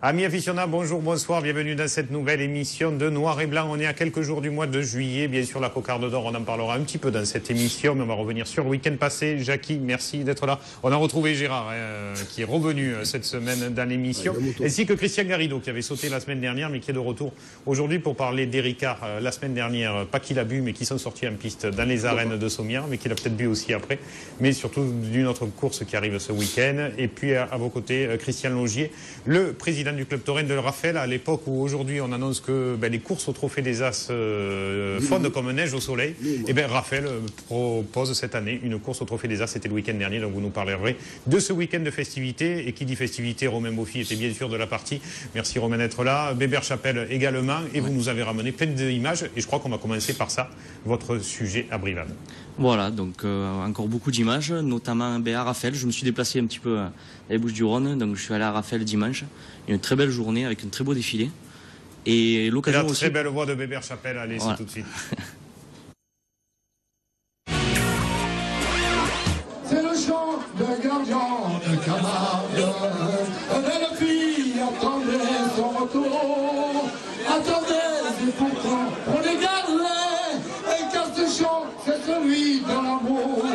Amis aficionados, bonjour, bonsoir, bienvenue dans cette nouvelle émission de Noir et Blanc. On est à quelques jours du mois de juillet, bien sûr la cocarde d'or, on en parlera un petit peu dans cette émission, mais on va revenir sur le week-end passé. Jackie, merci d'être là. On a retrouvé Gérard, qui est revenu cette semaine dans l'émission, ainsi que Christian Garrido, qui avait sauté la semaine dernière, mais qui est de retour aujourd'hui pour parler des Ricards la semaine dernière. Pas qu'il a bu, mais qui sont sortis en piste dans les arènes de Sommières, mais qu'il a peut-être bu aussi après, mais surtout d'une autre course qui arrive ce week-end. Et puis à vos côtés, Christian Longier, le président du club taurin de Raphaël, à l'époque où aujourd'hui on annonce que les courses au Trophée des As fondent comme neige au soleil. Et bien Raphaël propose cette année une course au Trophée des As, c'était le week-end dernier, donc vous nous parlerez de ce week-end de festivités. Et qui dit festivité, Romain Beaufy était bien sûr de la partie. Merci Romain d'être là, Bébert Chapelle également, et vous nous avez ramené plein d'images, et je crois qu'on va commencer par ça, votre sujet à Brivad. Voilà, donc encore beaucoup d'images, notamment à Raphaël. Je me suis déplacé un petit peu à les Bouches-du-Rhône, donc je suis allé à Raphaël dimanche. Une très belle journée avec un très beau défilé. Et l'occasion aussi... très belle voix de Bébert Chapelle, allez, voilà. C'est tout de suite. C'est le chant de gardien de Camargue. La fille attendait son retour. Attendez, et pourtant on les garde. Et car ce chant, c'est celui de l'amour.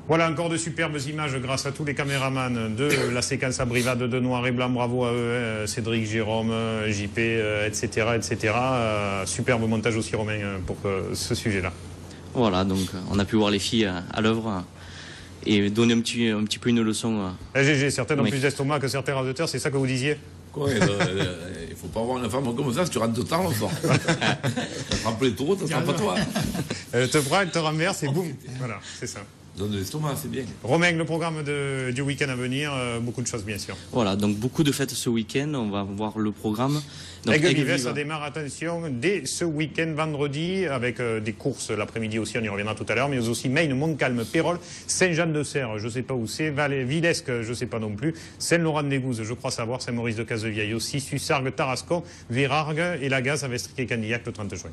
Voilà encore de superbes images grâce à tous les caméramans de la séquence à Brivad de Noir et Blanc. Bravo à eux, Cédric, Jérôme, JP, etc. etc. Superbe montage aussi, Romain, pour ce sujet-là. Voilà, donc on a pu voir les filles à l'œuvre et donner un petit peu une leçon. GG, certaines ont plus d'estomac que certains auditeurs, c'est ça que vous disiez? Quoi, il ne faut pas avoir une femme comme ça, si tu rentres tard le soir. Tu frappes les taureaux, tu ne frappes pas toi. Elle te prend, elle te renverse et boum. Voilà, c'est ça. Donne de l'estomac, c'est bien. Romain, le programme du week-end à venir, beaucoup de choses bien sûr. Voilà, donc beaucoup de fêtes ce week-end, on va voir le programme. Aigues-Vives, ça démarre, attention, dès ce week-end, vendredi, avec des courses l'après-midi aussi, on y reviendra tout à l'heure, mais aussi Maine, Montcalm, Pérol, Saint-Jean-de-Serre, je ne sais pas où c'est, Villesque, je ne sais pas non plus, Saint-Laurent-de-Négouze, je crois savoir, Saint-Maurice de Cazevieille aussi, Sussargues, Tarascon, Vérargues et Lagaz avec Stric et Candillac le 30 juin.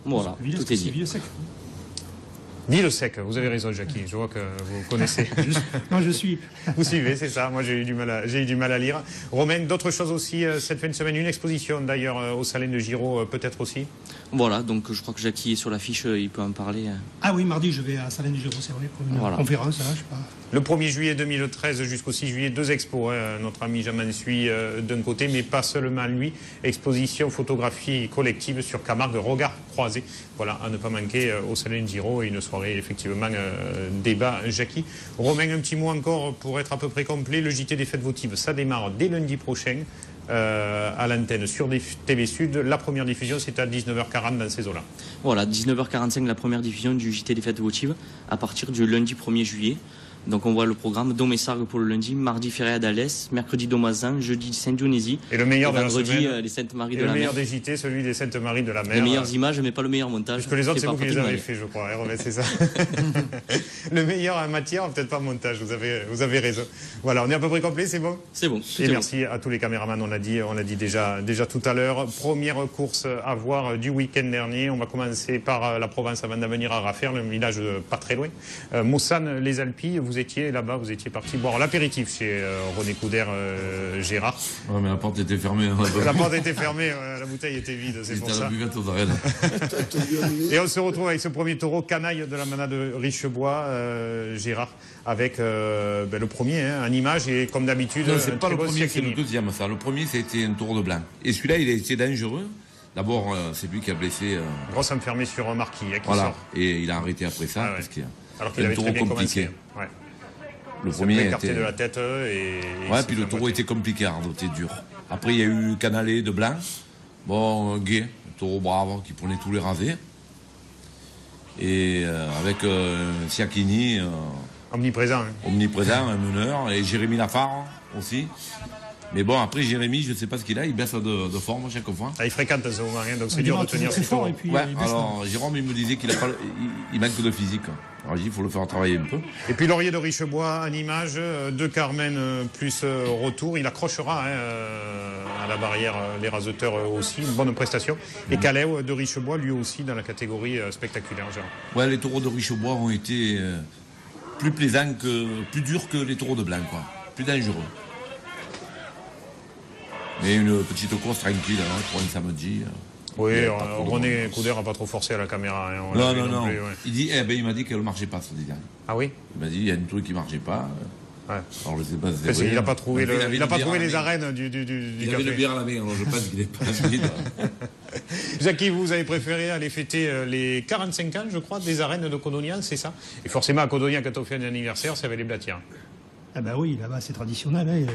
Voilà, tout est dit. Ville-Sec, vous avez raison, Jackie, je vois que vous connaissez. Moi, je suis. Vous suivez, c'est ça, moi j'ai eu du mal à lire. Romain, d'autres choses aussi cette fin de semaine, une exposition d'ailleurs au Salon de Giraud, peut-être aussi. Voilà, donc je crois que Jackie est sur l'affiche, il peut en parler. Ah oui, mardi, je vais à Salon de Giraud, c'est vrai, pour une conférence, là, je sais pas. Le 1er juillet 2013 jusqu'au 6 juillet, 2 expos. Notre ami Jean Mansuy d'un côté, mais pas seulement lui. Exposition, photographie collective sur Camargue, regard croisé. Voilà, à ne pas manquer au Salon de Giraud et une soirée ferait effectivement débat, Jackie. Romain, un petit mot encore pour être à peu près complet. Le JT des fêtes votives, ça démarre dès lundi prochain à l'antenne sur TV Sud. La première diffusion, c'est à 19h40 dans ces eaux-là. Voilà, 19h45, la première diffusion du JT des fêtes votives à partir du lundi 1er juillet. Donc on voit le programme Domessargues pour le lundi, mardi Ferréa d'Alès, mercredi Domazan, jeudi Saint-Dionysie, et le meilleur de vendredi la semaine, les Saintes-Maries de et la le Mer. meilleur des JT, celui des Saintes-Maries de la Mer. Les meilleures images, mais pas le meilleur montage. Parce que les autres, c'est vous qui les avez fait, je crois. C'est ça. Le meilleur en matière, peut-être pas montage, vous avez raison. Voilà, on est à peu près complet, c'est bon? C'est bon. Et merci à tous les caméramans, on a dit déjà tout à l'heure. Première course à voir du week-end dernier. On va commencer par la Provence avant d'en venir à Raffer, le village pas très loin. Mossane, les Alpilles, vous étiez là-bas, vous étiez parti boire l'apéritif chez René Couder, Gérard. Ouais, mais la porte était fermée. La porte était fermée, la bouteille était vide, c'est pour ça. La buvette aux arènes. Et on se retrouve avec ce premier taureau canaille de la manade de Richebois, Gérard, avec le premier, en image, et comme d'habitude... Non, c'est pas le premier, c'est le deuxième, ça. Le premier, c'était un taureau de blanc. Et celui-là, il a été dangereux. D'abord, c'est lui qui a blessé... Grosse enfermée sur Marquis, qui voilà. Sort. Et il a arrêté après ça, parce qu'il alors qu'il avait très bien compliqué. Ouais. Le premier écarté de la tête et puis le taureau était compliqué à ardoter, dur. Après, il y a eu Canalé de blanc. Bon, Gué, un taureau brave qui prenait tous les rasés. Et avec Siakini... omniprésent. Omniprésent, un meneur. Et Jérémy Lafare aussi. Mais bon, après Jérémy, je ne sais pas ce qu'il a, il baisse de forme à chaque fois. Il fréquente en ce moment, donc c'est dur de tenir ce fort. Alors Jérôme, il me disait qu'il manque de physique. Alors il faut le faire travailler un peu. Et puis Laurier de Richebois en image, de Carmen plus retour. Il accrochera à la barrière les raseteurs aussi, une bonne prestation. Et Calais de Richebois, lui aussi, dans la catégorie spectaculaire. Ouais, les taureaux de Richebois ont été plus plaisants, plus durs que les taureaux de Blanc, quoi. Plus dangereux. Mais une petite course tranquille, pour un samedi. Oui, René Couder n'a pas trop forcé à la caméra. Non. Plus, ouais. Il m'a dit qu'elle ne marchait pas, ce design. Ah oui? Il m'a dit, il y a un truc qui ne marchait pas. Ouais. Alors je sais pas si c'est vrai. Il n'a pas trouvé, les arènes du il café. avait le bière à la main, alors je pense qu'il n'est pas vide. Jackie, vous avez préféré aller fêter les 45 ans, je crois, des arènes de Codognan, c'est ça? Et forcément, à Codognan, quand on fait un anniversaire, c'est avec les blatières. Ah ben oui, là-bas, c'est traditionnel, hein,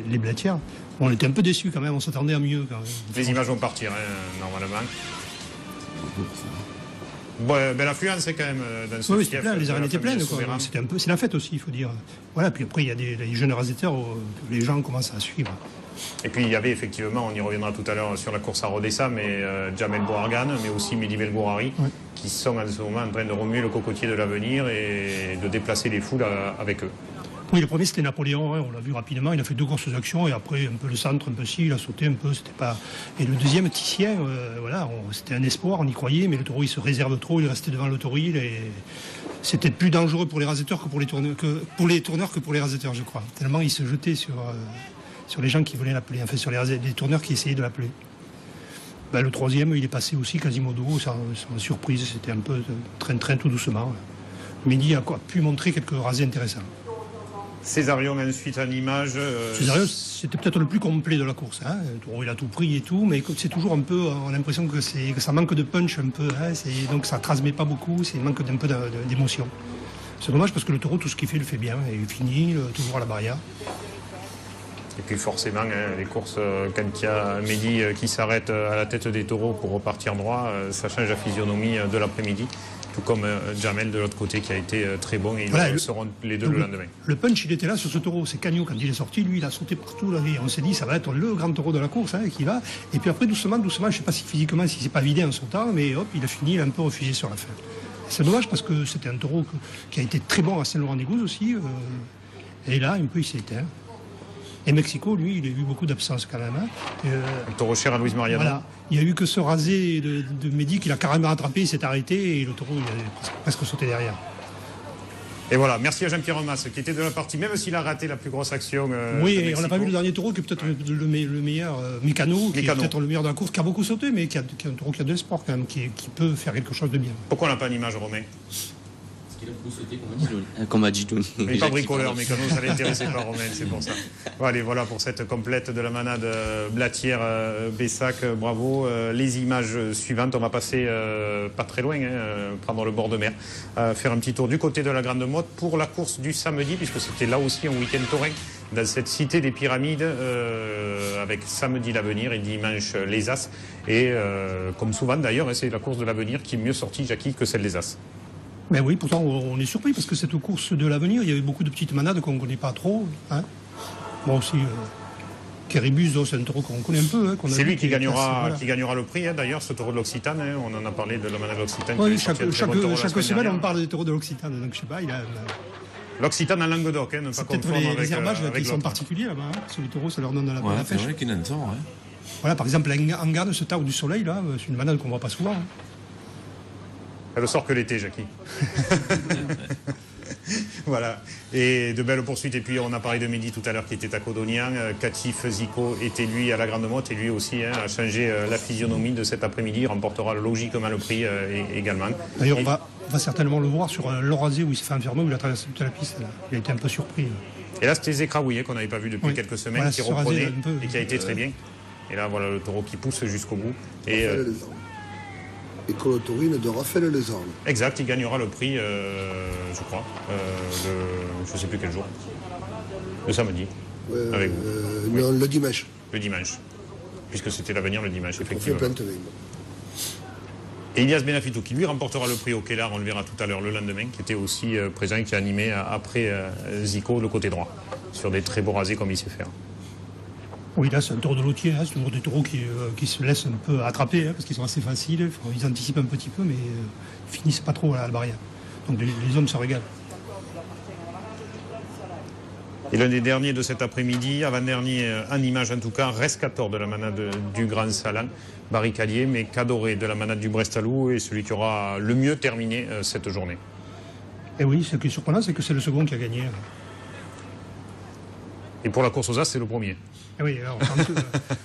les blatières. On était un peu déçus quand même, on s'attendait à mieux quand même. Les images vont partir, normalement. Bon, belle affluence quand même dans ce c'était plein, les arènes étaient pleines. C'était un peu, c'est la fête aussi, il faut dire. Voilà, puis après il y a des jeunes raseteurs où les gens commencent à suivre. Et puis il y avait effectivement, on y reviendra tout à l'heure sur la course à Rodessa, mais Jamel Boargan, mais aussi Mehdi Belgourari, qui sont en ce moment en train de remuer le cocotier de l'avenir et de déplacer les foules avec eux. Oui, le premier c'était Napoléon, on l'a vu rapidement, il a fait 2 grosses actions et après un peu le centre, un peu il a sauté un peu, c'était pas... Et le deuxième, Titien, c'était un espoir, on y croyait, mais le taureau il se réserve trop, il restait devant le tauril et c'était plus dangereux pour les raseteurs que pour les tourneurs que pour les raseteurs, je crois. Tellement il se jetait sur les gens qui voulaient l'appeler, enfin sur les tourneurs qui essayaient de l'appeler. Ben, le troisième, il est passé aussi Quasimodo, sans surprise, c'était un peu train-train tout doucement. Mehdi a pu montrer quelques rasés intéressants. Césarion ensuite en image. Césarion, c'était peut-être le plus complet de la course. Hein. Le taureau, il a tout pris et tout, mais c'est toujours un peu, on a l'impression que ça manque de punch un peu. Hein. Donc ça ne transmet pas beaucoup, il manque un peu d'émotion. C'est dommage parce que le taureau, tout ce qu'il fait, il le fait bien. Il finit toujours à la barrière. Et puis forcément, les courses, quand il y a Mehdi qui s'arrête à la tête des taureaux pour repartir droit, ça change la physionomie de l'après-midi. Tout comme Jamel de l'autre côté qui a été très bon et ils seront les deux le lendemain. Le punch, il était là sur ce taureau. C'est Cagnon, quand il est sorti, lui, il a sauté partout. Là, et on s'est dit, ça va être le grand taureau de la course qui va. Et puis après, doucement, je ne sais pas si physiquement, si c'est pas vidé en sautant, mais hop, il a fini, il a un peu refusé sur la fin. C'est dommage parce que c'était un taureau qui a été très bon à Saint-Laurent-des-Gouzes aussi. Et là, un peu, il s'est éteint. Et Mexico, lui, il a eu beaucoup d'absence quand même. Le taureau cher à Luis Mariano. Voilà. Il n'y a eu que ce rasé de Mehdi qu'il a carrément rattrapé, il s'est arrêté et le taureau, il a presque sauté derrière. Et voilà, merci à Jean-Pierre Romas qui était de la partie, même s'il a raté la plus grosse action. Oui, on n'a pas vu le dernier taureau qui est peut-être le meilleur, Mécano, qui est peut-être le meilleur de la course, qui a beaucoup sauté, mais qui a un taureau qui a de l'espoir quand même, qui peut faire quelque chose de bien. Pourquoi on n'a pas une image, Romain? Comme a dit Tony. Il n'est pas bricoleur, mais comme ça l'intéressait pas Romain, c'est pour ça. Bon, allez, voilà pour cette complète de la manade Blatière-Bessac, bravo. Les images suivantes, on va passer pas très loin, prendre le bord de mer, faire un petit tour du côté de la Grande Motte pour la course du samedi, puisque c'était là aussi un week-end taurin dans cette cité des Pyramides, avec samedi l'avenir et dimanche les As. Et comme souvent d'ailleurs, c'est la course de l'avenir qui est mieux sortie, Jackie, que celle des As. Ben oui, pourtant on est surpris parce que cette course de l'avenir, il y avait beaucoup de petites manades qu'on ne connaît pas trop. Hein. Moi aussi, Kéribus, c'est un taureau qu'on connaît un peu. Hein, c'est lui qui gagnera le prix, hein, d'ailleurs, ce taureau de l'Occitane. Hein, on en a parlé de la manade de l'Occitane. Oui, chaque semaine, on parle des taureaux de l'Occitane. Donc je sais pas, il a... L'Occitane en Languedoc, hein, ne pas confondre avec les herbages avec qui sont particuliers là-bas. Hein, parce que les taureaux, ça leur donne de la Ouais, c'est pêche. vrai qu'il en sort, ouais. Voilà, par exemple, en garde, ce tau du soleil, là, c'est une manade qu'on ne voit pas souvent. Hein. Elle ne sort que l'été, Jackie. Voilà. Et de belles poursuites. Et puis, on a parlé de Mehdi tout à l'heure qui était à Codognan. Catif Zico était lui à la Grande Motte et lui aussi a changé la physionomie de cet après-midi. Il remportera logiquement le prix également. D'ailleurs, on va certainement le voir sur l'Orazé où il s'est fait enfermer, où il a traversé toute la piste. Là. Il a été un peu surpris. Et là, c'était Zekraoui qu'on n'avait pas vu depuis quelques semaines, voilà, qui reprenait et qui a été très bien. Et là, voilà le taureau qui pousse jusqu'au bout. École taurine de Raphaël Lézard. Exact, il gagnera le prix, je crois, je ne sais plus quel jour. Le samedi, avec vous. Non, le dimanche. Le dimanche, puisque c'était l'avenir le dimanche, effectivement. Plantenay. Et Ilias Benafitou, qui lui remportera le prix au Kellar, on le verra tout à l'heure le lendemain, qui était aussi présent et qui a animé après Zico le côté droit, sur des très beaux rasés comme il sait faire. Oui, là, c'est un taureau de lotier, hein, c'est toujours des taureaux qui se laissent un peu attraper, hein, parce qu'ils sont assez faciles, ils anticipent un petit peu, mais ils finissent pas trop à la barrière. Donc les hommes se régalent. Et l'un des derniers de cet après-midi, avant-dernier en image en tout cas, Rescator de la manade du Grand Salan, barricadier, mais Cadoré de la manade du Brestalou, et celui qui aura le mieux terminé cette journée. Et oui, ce qui est surprenant, c'est que c'est le second qui a gagné. Et pour la course aux As, c'est le premier. Et oui, alors,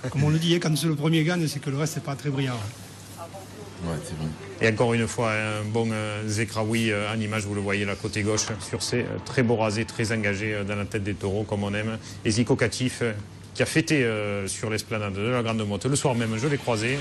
comme on le dit, quand c'est le premier gagne, c'est que le reste n'est pas très brillant. Ouais, c'est bon. Et encore une fois, un bon Zekraoui en image, vous le voyez là, côté gauche, sur ces très beaux rasés, très engagés dans la tête des taureaux, comme on aime. Et Zico Catif, qui a fêté sur l'esplanade de la Grande Motte. Le soir même, je l'ai croisé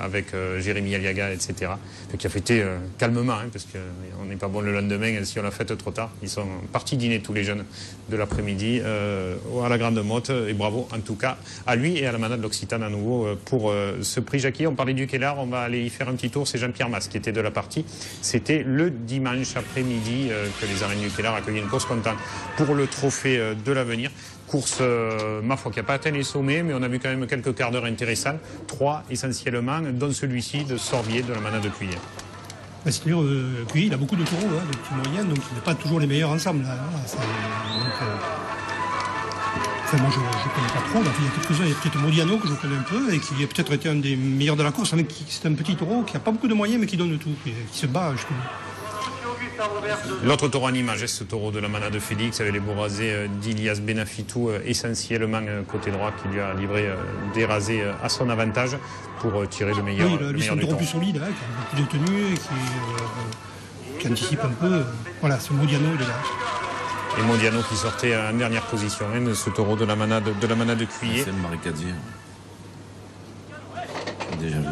avec Jérémy Aliaga, etc. Qui a fêté calmement, hein, parce qu'on n'est pas bon le lendemain si on la fête trop tard. Ils sont partis dîner tous les jeunes de l'après-midi à la Grande Motte. Et bravo en tout cas à lui et à la manade de l'Occitane à nouveau pour ce prix Jackie. On parlait du Kellar, on va aller y faire un petit tour. C'est Jean-Pierre Mas qui était de la partie. C'était le dimanche après-midi que les arènes du Kellar accueillaient une course content pour le trophée de l'avenir. Course, ma foi, qui n'a pas atteint les sommets, mais on a vu quand même quelques quarts d'heure intéressants. 3 essentiellement, dont celui-ci de Sorbier de la manade de Cuy. C'est-à-dire, Cuy, il a beaucoup de taureaux, hein, de petits moyens, donc il n'est pas toujours les meilleurs ensemble. Là, enfin, moi, je ne connais pas trop. Donc, il y a quelques-uns, il y a peut-être Modiano que je connais un peu et qui a peut-être été un des meilleurs de la course. C'est un petit taureau qui n'a pas beaucoup de moyens, mais qui donne tout, qui se bat, je trouve. L'autre taureau en image, ce taureau de la manade de Félix, avec les beaux rasés d'Ilias Benafitou, essentiellement côté droit, qui lui a livré des rasés à son avantage pour tirer le meilleur, oui, lui, c'est un taureau plus solide, hein, qui a beaucoup de tenue et qui anticipe un peu. Voilà, c'est Modiano, il est là. Et Modiano qui sortait en dernière position, hein, ce taureau de la manade de Cuillet. C'est le barricadier. Déjà vu.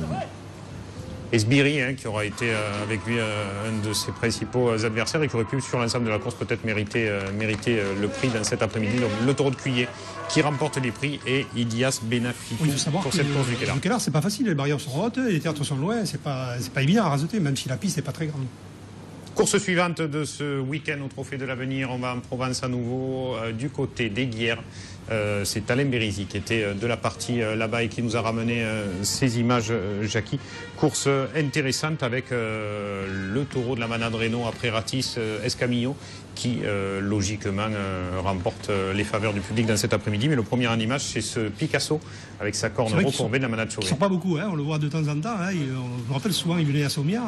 Et Sbiri, hein, qui aura été avec lui un de ses principaux adversaires et qui aurait pu, sur l'ensemble de la course, peut-être mériter le prix dans cet après-midi. Donc le taureau de Cuillet qui remporte les prix et Ilias Benafitou pour cette course du Kellar. Le Kellar, c'est pas facile, les barrières sont hautes, les théâtres sont loin, c'est pas évident à raseter, même si la piste n'est pas très grande. Course suivante de ce week-end au Trophée de l'Avenir, on va en Provence à nouveau, du côté des Guières. C'est Alain Bérisy qui était de la partie là-bas et qui nous a ramené ces images, Jackie. Course intéressante avec le taureau de la manade Renault après Ratis Escamillo qui logiquement remporte les faveurs du public dans cet après-midi. Mais le premier en image, c'est ce Picasso avec sa corne recourbée de la manade Chauvet. Ils ne sont pas beaucoup, hein, on le voit de temps en temps. Hein, on me rappelle souvent, il venait à Sommières.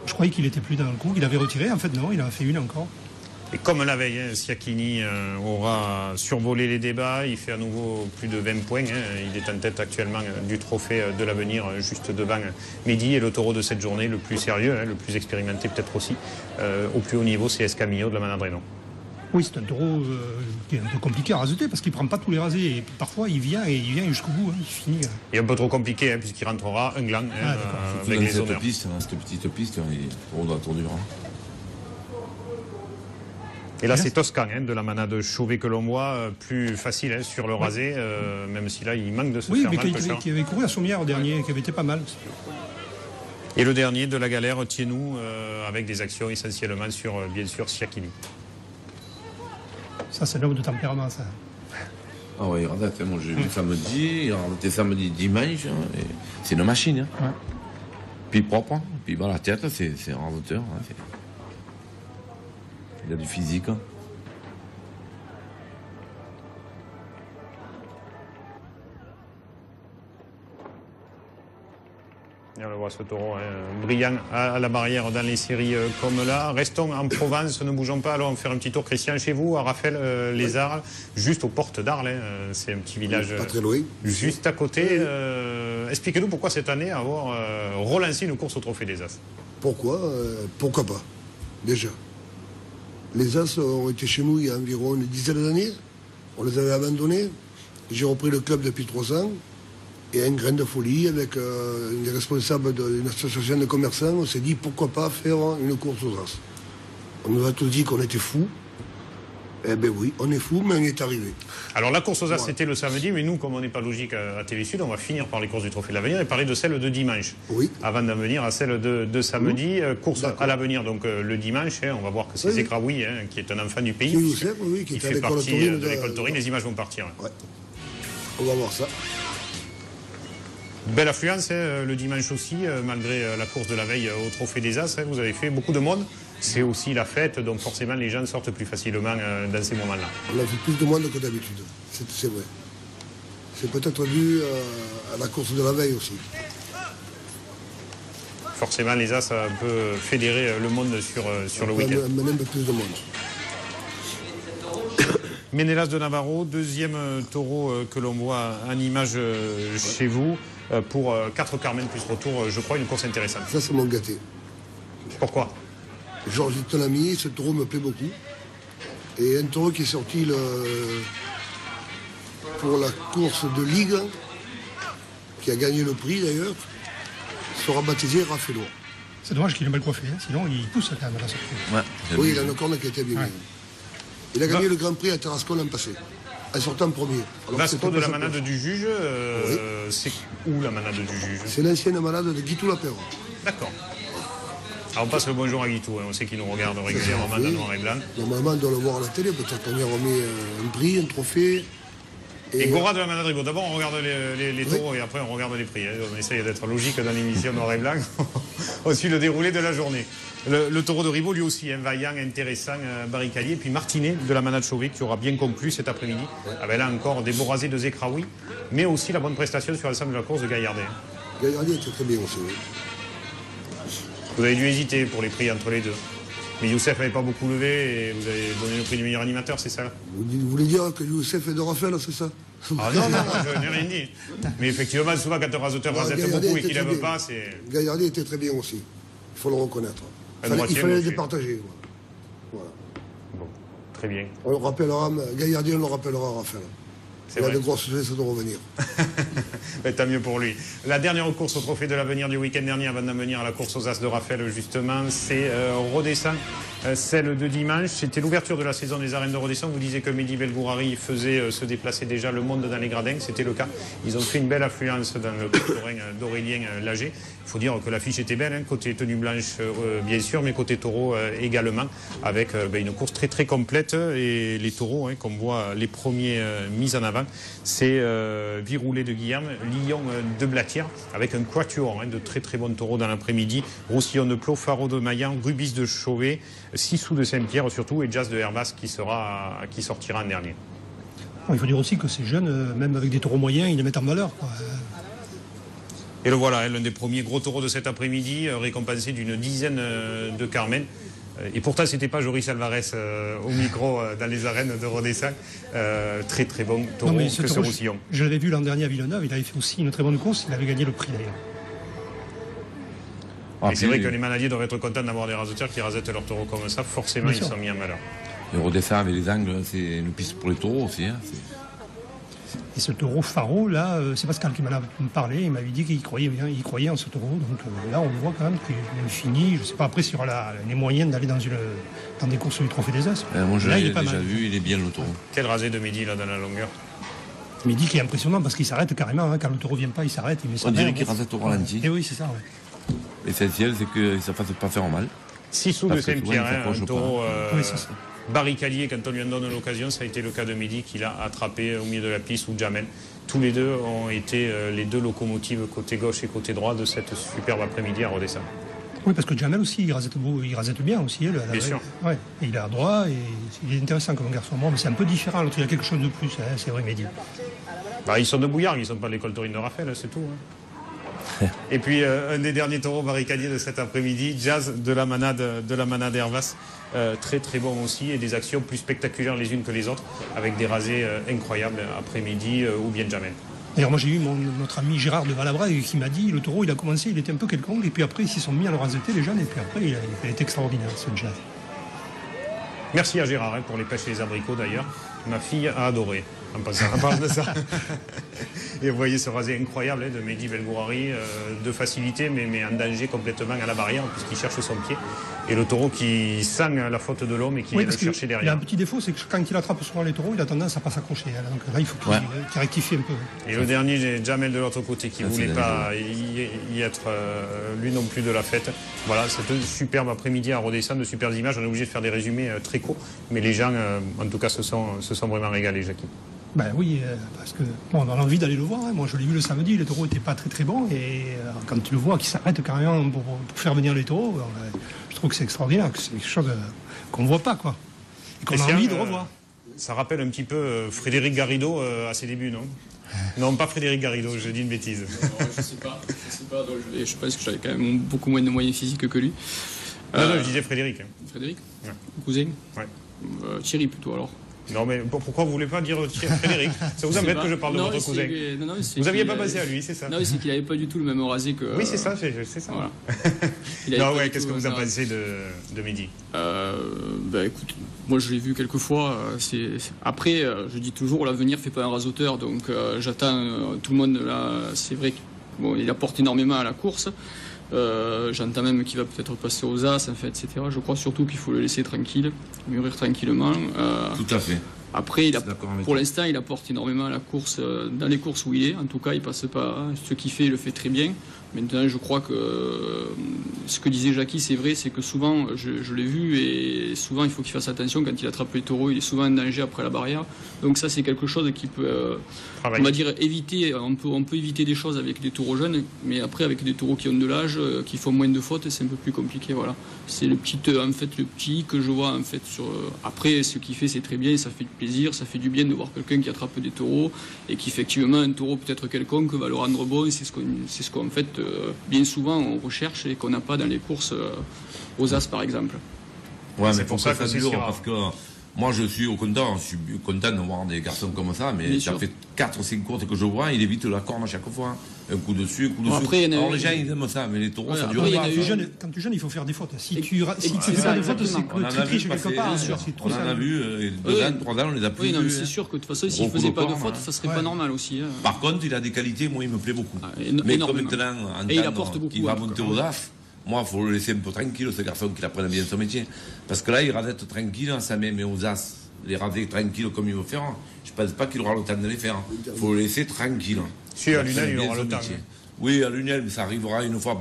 Je croyais qu'il était plus dans le coup, qu'il avait retiré. En fait, non, il en a fait une encore. Et comme la veille, Siakini aura survolé les débats, il fait à nouveau plus de 20 points. Il est en tête actuellement du trophée de l'avenir, juste devant Mehdi. Et le taureau de cette journée, le plus sérieux, le plus expérimenté peut-être aussi, au plus haut niveau, c'est Escamillo de la Manadreno. Oui, c'est un taureau qui est un peu compliqué à raseter parce qu'il ne prend pas tous les rasés. Et parfois, il vient jusqu'au bout. Il finit. Et un peu trop compliqué, puisqu'il rentrera un gland avec les honneurs. Cette petite piste, on doit tourner. Et là, c'est Toscan de la manade Chauvet que l'on voit, plus facile sur le rasé, même si là, il manque de se faire mal. Oui, mais qui avait couru à Sommières au dernier, qui avait été pas mal. Et le dernier de la galère, Thienou, avec des actions essentiellement sur, bien sûr, Siakini. Ça, c'est l'homme de tempérament, ça. Ah oui, regarde, moi j'ai vu samedi, regarde, samedi, dimanche, c'est une machine. Ouais. Puis propre, puis la tête, c'est un rasoteur. Il a du physique. Et on le voit, ce taureau brillant à la barrière dans les séries comme là. Restons en Provence, ne bougeons pas. Allons faire un petit tour, Christian, chez vous, à Raphaël les Arles, juste aux portes d'Arles. C'est un petit village pas très loin. Juste à côté. Expliquez-nous pourquoi cette année avoir relancé une course au Trophée des As. Pourquoi pas, déjà. Les As ont été chez nous il y a environ une dizaine d'années. On les avait abandonnés. J'ai repris le club depuis 3 ans. Et un grain de folie avec les responsables d'une association de commerçants. On s'est dit pourquoi pas faire une course aux As. On nous a tous dit qu'on était fous. Eh bien oui, on est fous, mais on y est arrivé. Alors la course aux As, c'était le samedi, mais nous, comme on n'est pas logique à Télé Sud, on va finir par les courses du Trophée de l'Avenir et parler de celle de dimanche. Oui. Avant d'en venir à celle de samedi. Course à l'Avenir, donc le dimanche. On va voir que c'est Zekraoui, qui est un enfant du pays. Qui fait partie de l'école taurine. Les images vont partir. Ouais. On va voir ça. Belle affluence le dimanche aussi, malgré la course de la veille au Trophée des As. Vous avez fait beaucoup de monde. C'est aussi la fête, donc forcément les gens sortent plus facilement dans ces moments-là. On a fait plus de monde que d'habitude, c'est vrai. C'est peut-être dû à la course de la veille aussi. Forcément les As un peu fédéré le monde sur le week-end. On a un peu plus de monde. Ménélas de Navarro, deuxième taureau que l'on voit en image chez vous, pour 4 Carmen plus retour, je crois, une course intéressante. Ça, c'est mon gâté. Pourquoi ? Georges est un ami, ce taureau me plaît beaucoup. Et un taureau qui est sorti pour la course de Ligue, qui a gagné le prix d'ailleurs, sera baptisé Raffaello. C'est dommage qu'il ait mal coiffé, sinon il pousse quand même à la sortie. Ouais, oui, il a une corne qui a été bien. Ouais. Il a gagné le Grand Prix à Tarascon l'an passé, en sortant premier. Vasco de la manade du juge, c'est où la manade du juge ? C'est l'ancienne manade de Guitou Lapère. D'accord. Alors on passe le bonjour à Guitou, on sait qu'il nous regarde régulièrement dans Noir et Blanc. Normalement, on doit le voir à la télé, peut-être qu'on y remet un prix, un trophée. Et Gora de la manade Ribaud. D'abord, on regarde les taureaux et après, on regarde les prix. On essaye d'être logique dans l'émission Noir et Blanc. On suit le déroulé de la journée. Le taureau de Ribaud, lui aussi, un vaillant, intéressant, barricadier. Et puis Martinet de la manade Chauvet, qui aura bien conclu cet après-midi. Avec là encore des beaux rasés de Zekraoui, mais aussi la bonne prestation sur l'ensemble de la course de Gaillardet. Gaillardet était très bien aussi, oui. Vous avez dû hésiter pour les prix entre les deux. Mais Youssef n'avait pas beaucoup levé et vous avez donné le prix du meilleur animateur, c'est ça ? Vous voulez dire que Youssef est de Raphaël, c'est ça ? Ah non, je n'ai rien dit. Mais effectivement, souvent, quand un rasoteur rasette beaucoup et qu'il n'aime pas, c'est... Gaillardet était très bien aussi. Il faut le reconnaître. Il fallait le départager. Voilà. Bon, très bien. On le rappellera, Gaillardet, on le rappellera à Raphaël. Il a de grosses chances de revenir. Tant mieux pour lui. La dernière course au Trophée de l'Avenir du week-end dernier, avant d'en venir à la course aux As de Raphaël, justement, c'est Rodessin, celle de dimanche. C'était l'ouverture de la saison des arènes de Rodessin. Vous disiez que Mehdi Belgourari faisait se déplacer déjà le monde dans les gradins. C'était le cas. Ils ont fait une belle affluence dans le terrain d'Aurélien Lager. Il faut dire que l'affiche était belle, côté tenue blanche bien sûr, mais côté taureau également, avec une course très très complète. Et les taureaux, qu'on voit les premiers mis en avant, c'est Viroulet de Guillerme, Lyon de Blatière, avec un quatuor de très très bons taureaux dans l'après-midi. Roussillon de Plot, Faro de Maillan, Rubis de Chauvet, Sissou de Saint-Pierre surtout, et Jazz de Herbas qui sortira en dernier. Il faut dire aussi que ces jeunes, même avec des taureaux moyens, ils les mettent en valeur, quoi. Et le voilà, l'un des premiers gros taureaux de cet après-midi, récompensé d'une dizaine de Carmen. Et pourtant, c'était pas Joris Alvarez au micro dans les arènes de Rodessa. Très très bon taureau Non, mais que ce Roussillon. Je l'avais vu l'an dernier à Villeneuve, il avait fait aussi une très bonne course, il avait gagné le prix d'ailleurs. Et c'est vrai que les manadiers doivent être contents d'avoir des raseteurs qui rasettent leurs taureaux comme ça. Forcément, ils sont mis en malheur. Et Rodessa avec les angles, c'est une piste pour les taureaux aussi. Hein. Et ce taureau Faro, là, c'est Pascal qui m'en a parlé, il m'avait dit qu'il croyait bien, il croyait en ce taureau. Donc là, on le voit quand même qu'il finit. Je ne sais pas après s'il aura les moyens d'aller dans des courses du Trophée des As. Moi, je là, l'ai déjà vu, il est bien le taureau. Quel rasé de midi là dans la longueur. Midi qui est impressionnant parce qu'il s'arrête carrément. Hein, quand le taureau ne vient pas, il s'arrête. On dirait qu'il rasette au ralenti. Et oui, c'est ça, ouais. L'essentiel, c'est que ça ne fasse pas faire mal. 6 sous de Saint-Pierre, un taureau barricadier quand on lui en donne l'occasion. Ça a été le cas de Midi qu'il a attrapé au milieu de la piste ou Jamel. Tous les deux ont été les deux locomotives côté gauche et côté droit de cette superbe après-midi à Rodessa. Oui, parce que Jamel aussi, il rasette bien aussi. Bien sûr. Ouais. Et il est à droit et il est intéressant comme garçon. Bon, mais c'est un peu différent. L'autre, il a quelque chose de plus, hein, c'est vrai, Mehdi. Ils sont de Bouillard, ils ne sont pas de l'école taurine de Raphaël, c'est tout. Hein. Et puis, un des derniers taureaux barricadiers de cet après-midi, Jazz de la manade Hervas. Très très bon aussi, et des actions plus spectaculaires les unes que les autres, avec des rasés incroyables après-midi ou bien Jamel. D'ailleurs, moi j'ai eu notre ami Gérard de Valabrague qui m'a dit le taureau il a commencé, il était un peu quelconque, et puis après ils s'y sont mis à le raseter les jeunes, et puis après il a été extraordinaire ce Jazz. Merci à Gérard pour les pêches et les abricots d'ailleurs. Ma fille a adoré en parlant de ça. Et vous voyez ce rasé incroyable de Mehdi Belgourari, de facilité mais en danger complètement à la barrière puisqu'il cherche son pied. Et le taureau qui sent la faute de l'homme et qui vient le chercher derrière. Il a un petit défaut, c'est que quand il attrape souvent les taureaux, il a tendance à pas s'accrocher. Donc là, il faut qu'il rectifie un peu. Et le dernier, j'ai Jamel de l'autre côté qui ne voulait pas y être lui non plus de la fête. Voilà, c'est un superbe après-midi à Rodessa, de superbes images. On est obligé de faire des résumés très courts, mais les gens, en tout cas, se sont vraiment régalés, Jackie. Ben oui, parce que on a envie d'aller le voir. Hein. Moi, je l'ai vu le samedi, les taureaux n'étaient pas très très bons. Et quand tu le vois, qu'il s'arrête carrément pour faire venir les taureaux, je trouve que c'est extraordinaire, que c'est quelque chose qu'on ne voit pas, quoi. Et qu'on a envie de revoir. Ça rappelle un petit peu Frédéric Garrido à ses débuts, non? Non, pas Frédéric Garrido, je dis une bêtise. Non, je sais pas. Donc je pense que j'avais quand même beaucoup moins de moyens physiques que lui. Non, je disais Frédéric. Frédéric, ouais. Cousin, ouais. Thierry plutôt alors. Non, mais pourquoi vous voulez pas dire Frédéric? Ça vous embête que je parle de votre cousin? Non, vous n'aviez pas pensé à lui, c'est ça? Non, c'est qu'il n'avait pas du tout le même rasé que... Oui, c'est ça, c'est ça. Voilà. Non, ouais, qu'est-ce que vous en pensez de Mehdi? Écoute, moi je l'ai vu quelques fois. Après, je dis toujours, l'avenir fait pas un rasoteur, donc j'attends tout le monde là. C'est vrai qu'il apporte énormément à la course. J'entends même qu'il va peut-être passer aux As, en fait, etc. Je crois surtout qu'il faut le laisser tranquille, mûrir tranquillement. Tout à fait. Après, pour l'instant, il apporte énormément à la course, dans les courses où il est. En tout cas, il passe pas. Ce qu'il fait, il le fait très bien. Maintenant, je crois que ce que disait Jackie, c'est vrai, c'est que souvent, je l'ai vu, et souvent, il faut qu'il fasse attention quand il attrape les taureaux. Il est souvent en danger après la barrière. Donc ça, c'est quelque chose qui peut, on va dire, éviter. On peut éviter des choses avec des taureaux jeunes, mais après, avec des taureaux qui ont de l'âge, qui font moins de fautes, c'est un peu plus compliqué. Voilà. C'est le petit que je vois, en fait. Après, ce qu'il fait, c'est très bien, ça fait plaisir, ça fait du bien de voir quelqu'un qui attrape des taureaux et qui, effectivement, un taureau peut-être quelconque va le rendre bon. C'est ce qu'en fait, bien souvent, on recherche et qu'on n'a pas dans les courses aux As, par exemple. Ouais, mais pour ça, c'est dur, parce que moi, je suis content de voir des garçons comme ça, mais ça fait 4 ou 5 courses que je vois, il évite la corne à chaque fois. Un coup dessus, un coup dessus. Après, alors les gens, ils aiment ça, mais les taureaux, ça dure pas. Quand tu es jeune, il faut faire des fautes. Si tu fais pas de fautes, c'est que tu triches quelque part. On en a vu 2 ans, 3 ans, on les a plus vus. Oui, non, c'est sûr que de toute façon, s'il ne faisait pas de fautes, ça serait pas normal aussi. Par contre, il a des qualités, moi, il me plaît beaucoup. Mais comme maintenant, et il apporte beaucoup. Il va monter aux As. Moi, il faut le laisser un peu tranquille, ce garçon, qu'il apprenne bien son métier. Parce que là, il rasette tranquille, ça met aux As. Les raser tranquille comme il veut faire, je ne pense pas qu'il aura le temps de les faire. Il faut le laisser tranquille. Si, à Lunel, il aura le temps. Oui, à Lunel, mais ça arrivera une fois,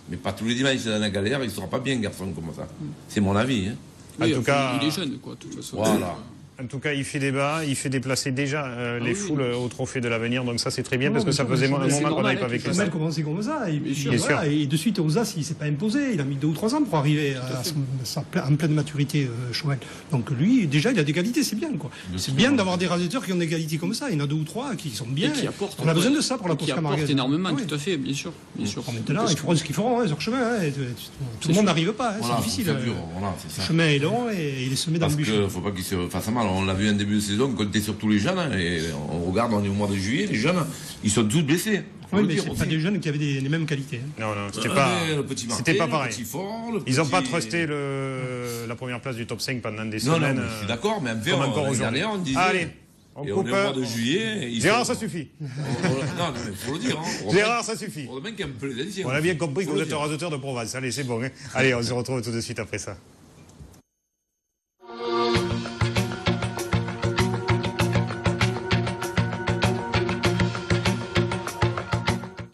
mais pas tous les dimanches, c'est dans la galère, il ne sera pas bien, garçon, comme ça. C'est mon avis. Hein. Oui, en tout cas, il est jeune, quoi, de toute façon. Voilà. En tout cas, il fait débat, il fait déplacer déjà les foules au trophée de l'avenir. Donc ça, c'est très bien parce que ça faisait un moment qu'on n'avait pas vécu ça. Il a commencé comme ça. Et, puis, Bien sûr. et de suite, aux As, il ne s'est pas imposé. Il a mis 2 ou 3 ans pour arriver en pleine maturité, Chouin. Donc lui, déjà, il a des qualités, c'est bien. C'est bien d'avoir des radiateurs qui ont des qualités comme ça. Il y en a 2 ou 3 qui sont bien. Et qui apportent. On a besoin de ça pour la course Camargue. Qui apportent énormément, tout à fait, bien sûr. Maintenant, ils feront ce qu'ils feront sur le chemin. Tout le monde n'arrive pas, c'est difficile. Le chemin est long et il est semé dans le bûcher. Parce qu'il ne faut pas qu'ils se fassent mal. On l'a vu en début de saison, on comptait sur tous les jeunes. Et on regarde, on est au mois de juillet, les jeunes, ils sont tous blessés. Oui, mais c'est pas des jeunes qui avaient les mêmes qualités. Non, c'était pas pareil. Ils n'ont pas trusté la première place du top 5 pendant des semaines. Non, je suis d'accord, mais encore aujourd'hui. On disait... Allez, on est au mois de juillet. Gérard, ça suffit. Non, mais il faut le dire. Gérard, ça suffit. On a bien compris les anciens. On a bien compris que vous êtes un radiateur de Provence. Allez, c'est bon. Allez, on se retrouve tout de suite après ça.